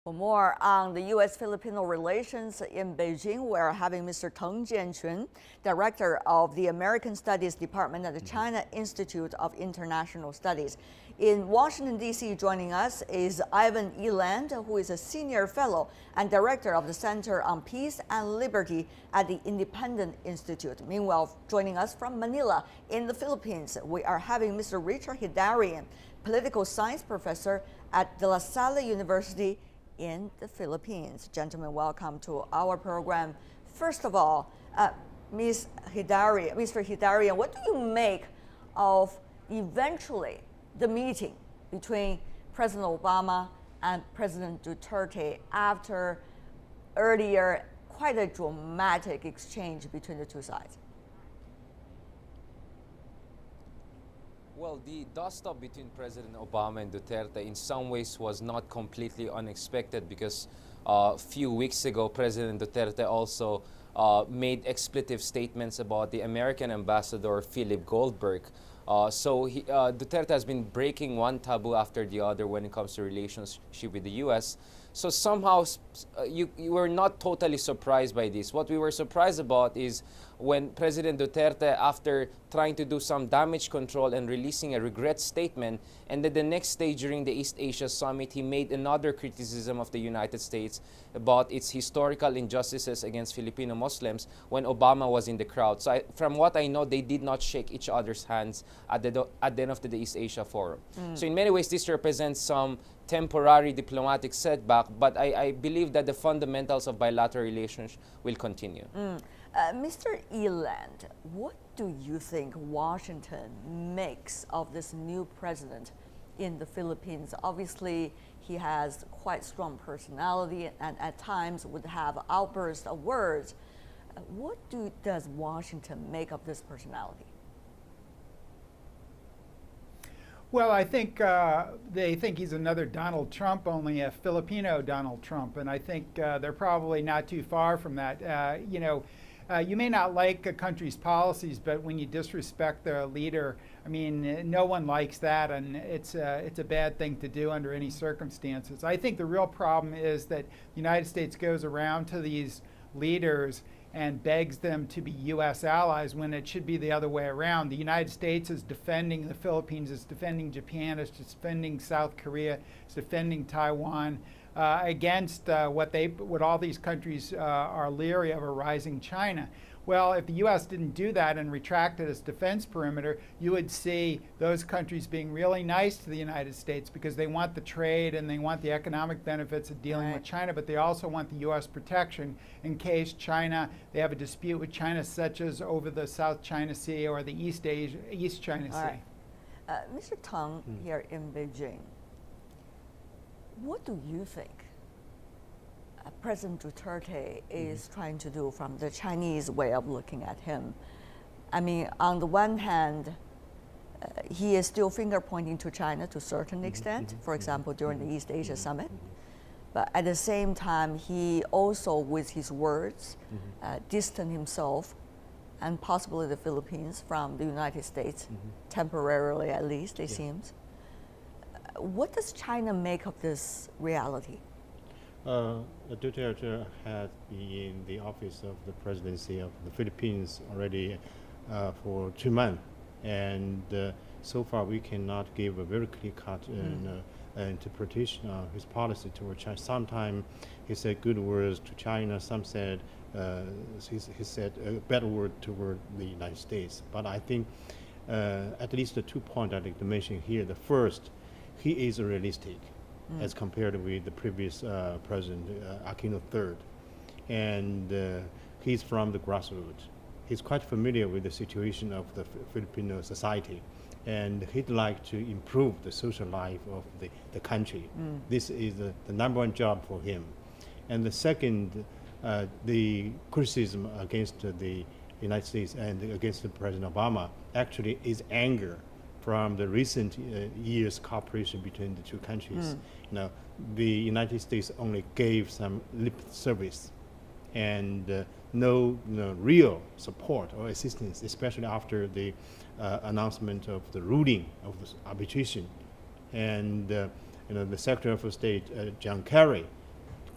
For more on the U.S.-Filipino relations in Beijing, we're having Mr. Teng Jianqun, Director of the American Studies Department at the China Institute of International Studies. In Washington, D.C., joining us is Ivan Eland, who is a Senior Fellow and Director of the Center on Peace and Liberty at the Independent Institute. Meanwhile, joining us from Manila in the Philippines, we are having Mr. Richard Heydarian, Political Science Professor at the Salle University in the Philippines. Gentlemen, welcome to our program. First of all, Mr. Heydarian, what do you make of eventually the meeting between President Obama and President Duterte after earlier quite a dramatic exchange between the two sides? Well, the dust-up between President Obama and Duterte in some ways was not completely unexpected because a few weeks ago, President Duterte also made expletive statements about the American ambassador, Philip Goldberg. Duterte has been breaking one taboo after the other when it comes to relationship with the U.S. So somehow you were not totally surprised by this. What we were surprised about is when President Duterte, after trying to do some damage control and releasing a regret statement, and then the next day during the East Asia Summit, he made another criticism of the United States about its historical injustices against Filipino Muslims when Obama was in the crowd. So from what I know, they did not shake each other's hands at the end of the East Asia Forum. So in many ways, this represents some temporary diplomatic setback, but I believe that the fundamentals of bilateral relations will continue. Mr. Eland, what do you think Washington makes of this new president in the Philippines? Obviously, he has quite strong personality and at times would have outbursts of words. What does Washington make of this personality? Well, I think they think he's another Donald Trump, only a Filipino Donald Trump, and I think they're probably not too far from that. You may not like a country's policies, but when you disrespect their leader, I mean, no one likes that, and it's a bad thing to do under any circumstances. I think the real problem is that the United States goes around to these leaders and begs them to be U.S. allies when it should be the other way around. The United States is defending the Philippines, is defending Japan, is defending South Korea, is defending Taiwan against what all these countries are leery of, a rising China. Well, if the U.S. didn't do that and retracted its defense perimeter, you would see those countries being really nice to the United States because they want the trade and they want the economic benefits of dealing with China, but they also want the U.S. protection in case they have a dispute with China, such as over the South China Sea or the East China Sea. Mr. Teng, here in Beijing, what do you think President Duterte is trying to do from the Chinese way of looking at him? I mean, on the one hand, he is still finger pointing to China to a certain extent, for example, during the East Asia Summit. But at the same time, he also, with his words, distanced himself and possibly the Philippines from the United States, temporarily at least, it seems. What does China make of this reality? Duterte has been in the office of the presidency of the Philippines already for 2 months, and so far we cannot give a very clear-cut interpretation of his policy toward China. Sometimes he said good words to China, some said he said a bad word toward the United States. But I think at least the 2 points I'd like to mention here. The first, he is realistic as compared with the previous president, Aquino III. And he's from the grassroots. He's quite familiar with the situation of the Filipino society. And he'd like to improve the social life of the country. This is the #1 job for him. And the second, the criticism against the United States and against President Obama actually is anger from the recent years' cooperation between the two countries. The United States only gave some lip service and no real support or assistance, especially after the announcement of the ruling of the arbitration. And the Secretary of State, John Kerry,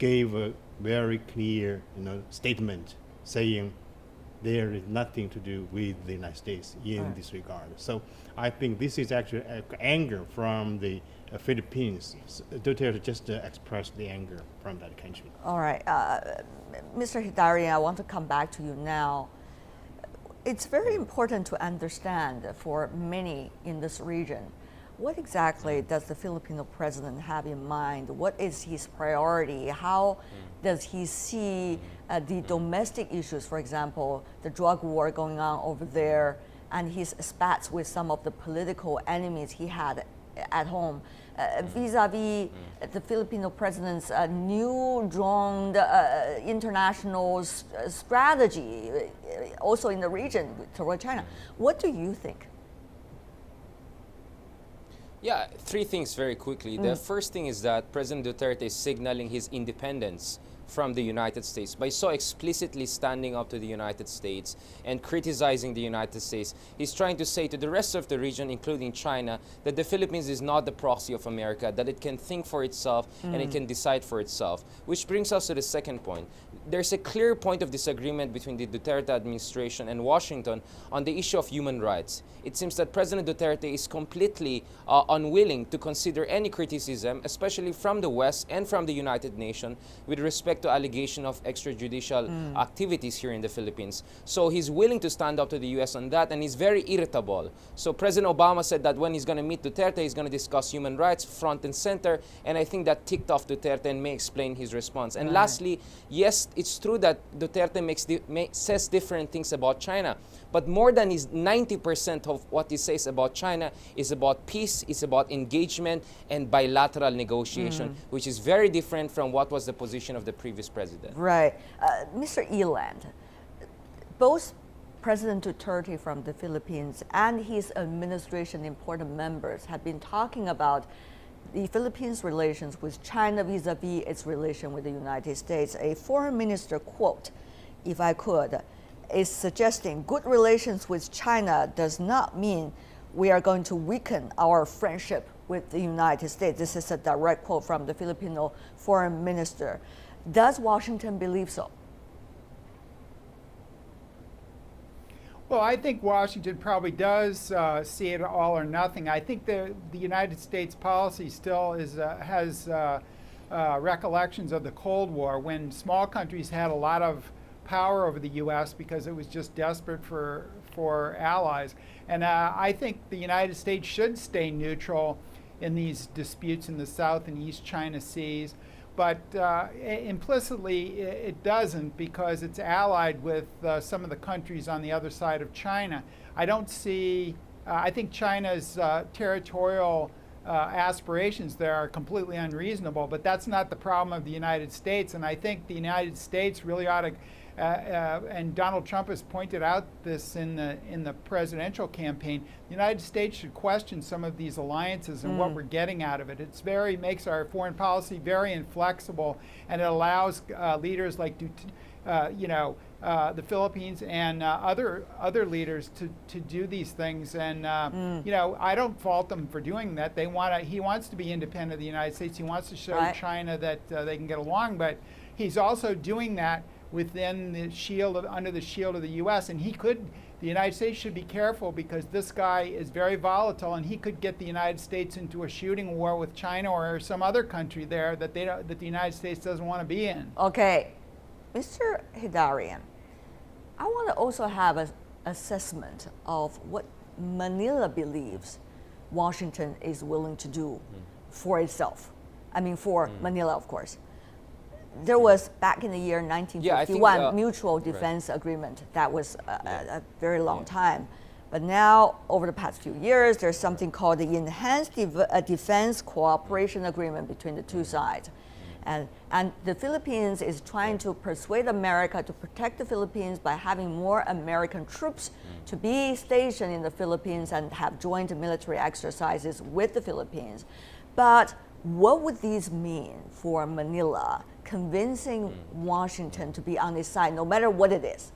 gave a very clear, statement saying there is nothing to do with the United States in this regard. So I think this is actually anger from the Philippines. Duterte just expressed the anger from that country. All right. Mr. Heydarian, I want to come back to you now. It's very important to understand for many in this region, what exactly does the Filipino president have in mind? What is his priority? How does he see the domestic issues, for example, the drug war going on over there, and his spats with some of the political enemies he had at home, vis-a-vis the Filipino president's new drawn international strategy, also in the region toward China? What do you think? Yeah, three things very quickly. The first thing is that President Duterte is signaling his independence from the United States by so explicitly standing up to the United States and criticizing the United States. He's trying to say to the rest of the region, including China, that the Philippines is not the proxy of America, that it can think for itself and it can decide for itself. Which brings us to the second point. There's a clear point of disagreement between the Duterte administration and Washington on the issue of human rights. It seems that President Duterte is completely unwilling to consider any criticism, especially from the West and from the United Nations, with respect to allegation of extrajudicial activities here in the Philippines. So he's willing to stand up to the U.S. on that, and he's very irritable. So President Obama said that when he's going to meet Duterte, he's going to discuss human rights front and center, and I think that ticked off Duterte and may explain his response. And lastly, yes, it's true that Duterte says different things about China, but more than 90% of what he says about China is about peace, is about engagement and bilateral negotiation, which is very different from what was the position of the previous president. Right. Mr. Eland, both President Duterte from the Philippines and his administration important members have been talking about the Philippines' relations with China vis-a-vis its relation with the United States. A foreign minister quote, if I could, is suggesting good relations with China does not mean we are going to weaken our friendship with the United States. This is a direct quote from the Filipino foreign minister. Does Washington believe so? Well, I think Washington probably does see it all or nothing. I think the United States policy still has recollections of the Cold War, when small countries had a lot of power over the U.S. because it was just desperate for allies. And I think the United States should stay neutral in these disputes in the South and East China Seas. But implicitly, it doesn't, because it's allied with some of the countries on the other side of China. I don't see, I think China's territorial aspirations there are completely unreasonable, but that's not the problem of the United States. And I think the United States really ought to, and Donald Trump has pointed out this in the presidential campaign, the United States should question some of these alliances and what we're getting out of it. It's makes our foreign policy very inflexible, and it allows leaders like the Philippines and other leaders to do these things. And I don't fault them for doing that. He wants to be independent of the United States. He wants to show China that they can get along, but he's also doing that within the under the shield of the U.S. And the United States should be careful, because this guy is very volatile, and he could get the United States into a shooting war with China or some other country there that the United States doesn't want to be in. Okay, Mr. Heydarian, I want to also have an assessment of what Manila believes Washington is willing to do for itself. I mean, for Manila, of course. There was, back in the year 1951, mutual defense agreement. That was a very long time. But now, over the past few years, there's something called the Enhanced Defense Cooperation Agreement between the two sides. And the Philippines is trying to persuade America to protect the Philippines by having more American troops to be stationed in the Philippines and have joint military exercises with the Philippines. But what would these mean for Manila, convincing Washington to be on its side, no matter what it is?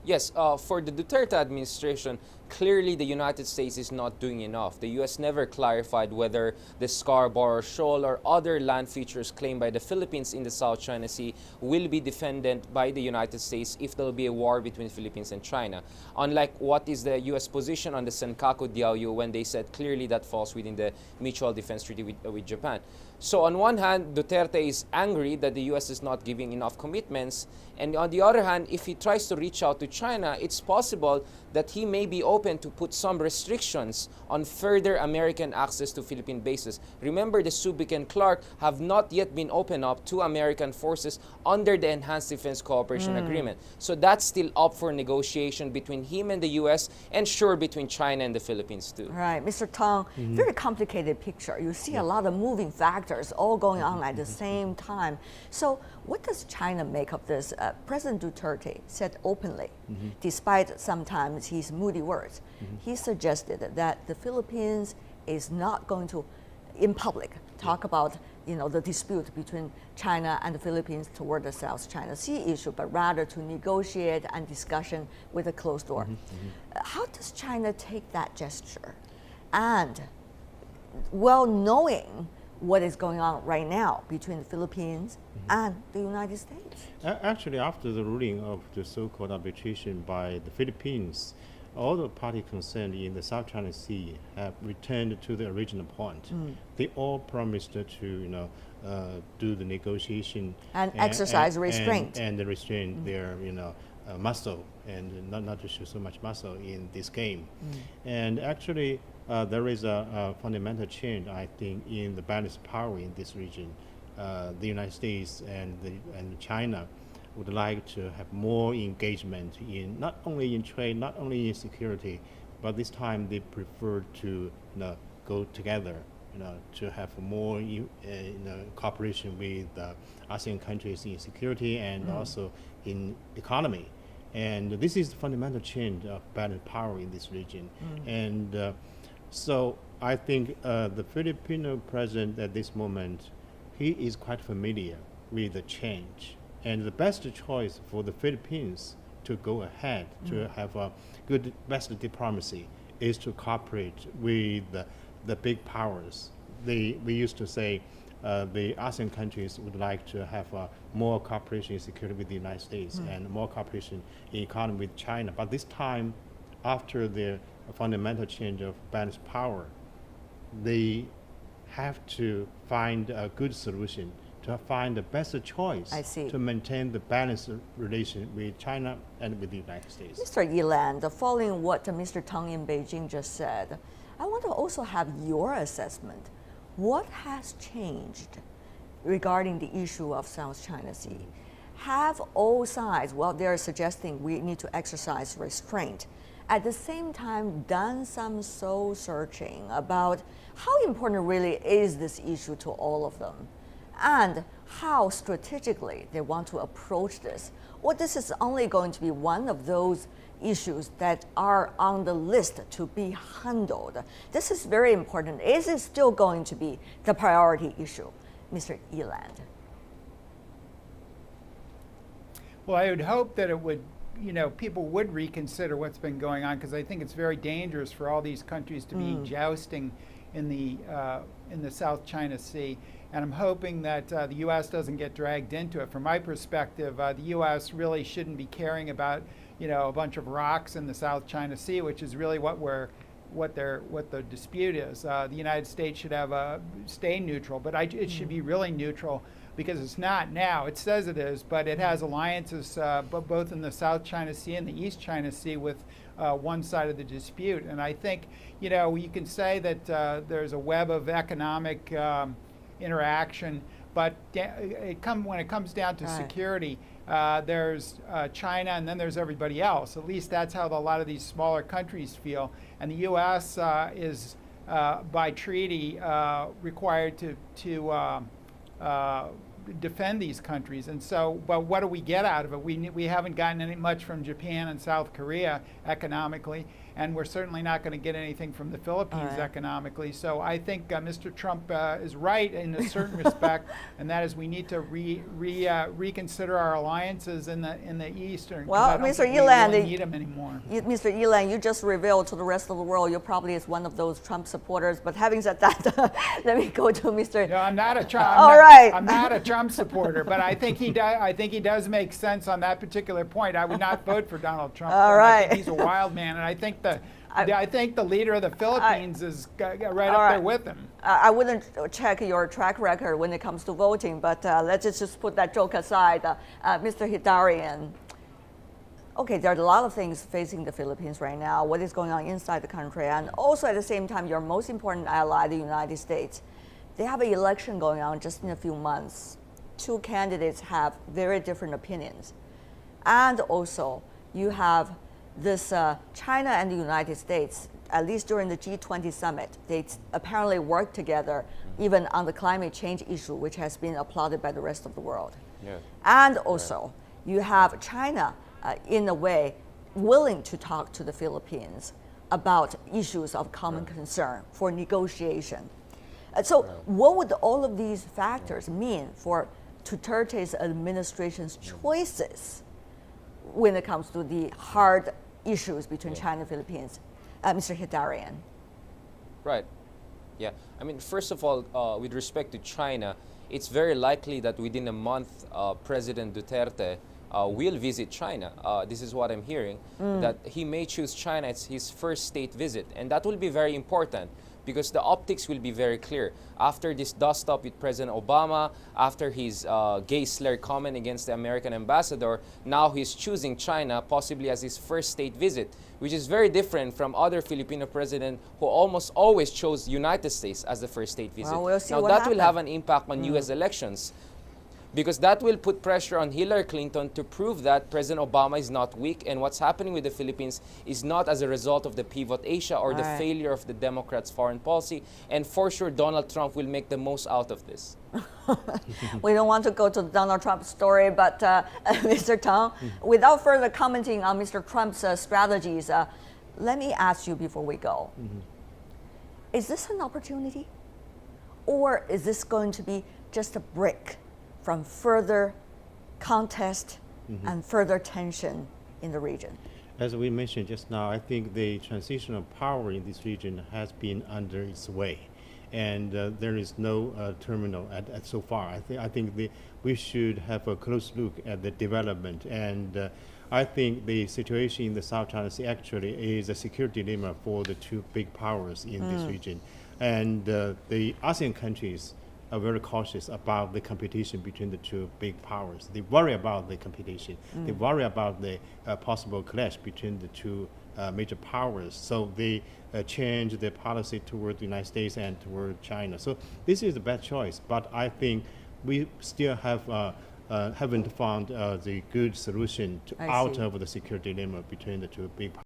Yes, for the Duterte administration, clearly the United States is not doing enough. The U.S. never clarified whether the Scarborough Shoal or other land features claimed by the Philippines in the South China Sea will be defended by the United States if there will be a war between Philippines and China. Unlike what is the U.S. position on the Senkaku Diaoyu, when they said clearly that falls within the Mutual Defense Treaty with Japan. So on one hand, Duterte is angry that the U.S. is not giving enough commitments. And on the other hand, if he tries to reach out to China, it's possible that he may be open to put some restrictions on further American access to Philippine bases. Remember, the Subic and Clark have not yet been opened up to American forces under the Enhanced Defense Cooperation Agreement. So that's still up for negotiation between him and the U.S. and sure between China and the Philippines too. Right, Mr. Teng, very complicated picture. You see a lot of moving factors all going on at the same time. So what does China make of this? President Duterte said openly, despite sometimes his moody words, he suggested that the Philippines is not going to, in public, talk about the dispute between China and the Philippines toward the South China Sea issue, but rather to negotiate and discussion with a closed door. How does China take that gesture? And well knowing what is going on right now between the Philippines and the United States? Actually, after the ruling of the so-called arbitration by the Philippines, all the parties concerned in the South China Sea have returned to the original point. They all promised to, do the negotiation and exercise restraint and restrain their, muscle and not to show so much muscle in this game. And actually, there is a fundamental change, I think, in the balance of power in this region. The United States and China would like to have more engagement in not only in trade, not only in security, but this time they prefer to go together, to have more cooperation with ASEAN countries in security and also in economy. And this is the fundamental change of balance of power in this region. And so I think the Filipino president at this moment, he is quite familiar with the change. And the best choice for the Philippines to go ahead, to have a good, best diplomacy, is to cooperate with the big powers. We used to say the ASEAN countries would like to have more cooperation in security with the United States and more cooperation in economy with China. But this time, after the fundamental change of balance of power, they have to find a good solution, to find the best choice to maintain the balanced relation with China and with the United States. Mr. Eland, following what Mr. Teng in Beijing just said, I want to also have your assessment. What has changed regarding the issue of South China Sea? Have all sides, well, they're suggesting we need to exercise restraint, at the same time done some soul searching about how important really is this issue to all of them, and how strategically they want to approach this? Or this is only going to be one of those issues that are on the list to be handled? This is very important. Is it still going to be the priority issue, Mr. Eland? Well, I would hope that it would, people would reconsider what's been going on, because I think it's very dangerous for all these countries to be jousting in the South China Sea. And I'm hoping that the U.S. doesn't get dragged into it. From my perspective, the U.S. really shouldn't be caring about, a bunch of rocks in the South China Sea, which is really what the dispute is. The United States should stay neutral, but it should be really neutral, because it's not now. It says it is, but it has alliances both in the South China Sea and the East China Sea with one side of the dispute. And I think, you can say that there's a web of economic interaction, but when it comes down to security, there's China and then there's everybody else. At least that's how a lot of these smaller countries feel. And the U.S. is, by treaty, required to defend these countries. And so, but what do we get out of it? We haven't gotten any much from Japan and South Korea economically. and we're certainly not going to get anything from the Philippines right. economically. So I think Mr. Trump is right in a certain respect, and that is we need to reconsider our alliances in the Eastern. Well, Mr. We Eland, really need them anymore. Mr. Eland, you just revealed to the rest of the world you probably is one of those Trump supporters. But having said that, let me go to Mr. No, I'm not a Trump. I'm not a Trump supporter, but I think he does make sense on that particular point. I would not vote for Donald Trump. All right. I think he's a wild man, and I think the leader of the Philippines is right up there with him. I wouldn't check your track record when it comes to voting, but let's just put that joke aside. Mr. Heydarian, okay, there are a lot of things facing the Philippines right now, what is going on inside the country, and also at the same time, your most important ally, the United States. They have an election going on just in a few months. Two candidates have very different opinions. And also, you have this China and the United States, at least during the G20 summit, they apparently worked together even on the climate change issue, which has been applauded by the rest of the world. Yeah. And also, you have China, in a way, willing to talk to the Philippines about issues of common concern for negotiation. So what would all of these factors mean for Duterte's administration's choices when it comes to the hard issues between China and Philippines? Mr. Heydarian. Right. Yeah. I mean, first of all, with respect to China, it's very likely that within a month, President Duterte will visit China. This is what I'm hearing, that he may choose China as his first state visit. And that will be very important because the optics will be very clear. After this dust-up with President Obama, after his gay slur comment against the American ambassador, now he's choosing China possibly as his first state visit, which is very different from other Filipino presidents who almost always chose United States as the first state visit. Well, we'll see now what that happens. will have an impact on U.S. elections, because that will put pressure on Hillary Clinton to prove that President Obama is not weak and what's happening with the Philippines is not as a result of the pivot Asia or the failure of the Democrats' foreign policy. And for sure, Donald Trump will make the most out of this. We don't want to go to the Donald Trump story, but Mr. Teng, without further commenting on Mr. Trump's strategies, let me ask you before we go. Is this an opportunity? Or is this going to be just a break from further contest and further tension in the region? As we mentioned just now, I think the transition of power in this region has been under its way, and there is no terminal at so far. I think we should have a close look at the development, and I think the situation in the South China Sea actually is a security dilemma for the two big powers in this region, and the ASEAN countries are very cautious about the competition between the two big powers. They worry about the competition. They worry about the possible clash between the two major powers. So they change their policy toward the United States and toward China. So this is a bad choice, but I think we still haven't found the good solution out of the security dilemma between the two big powers.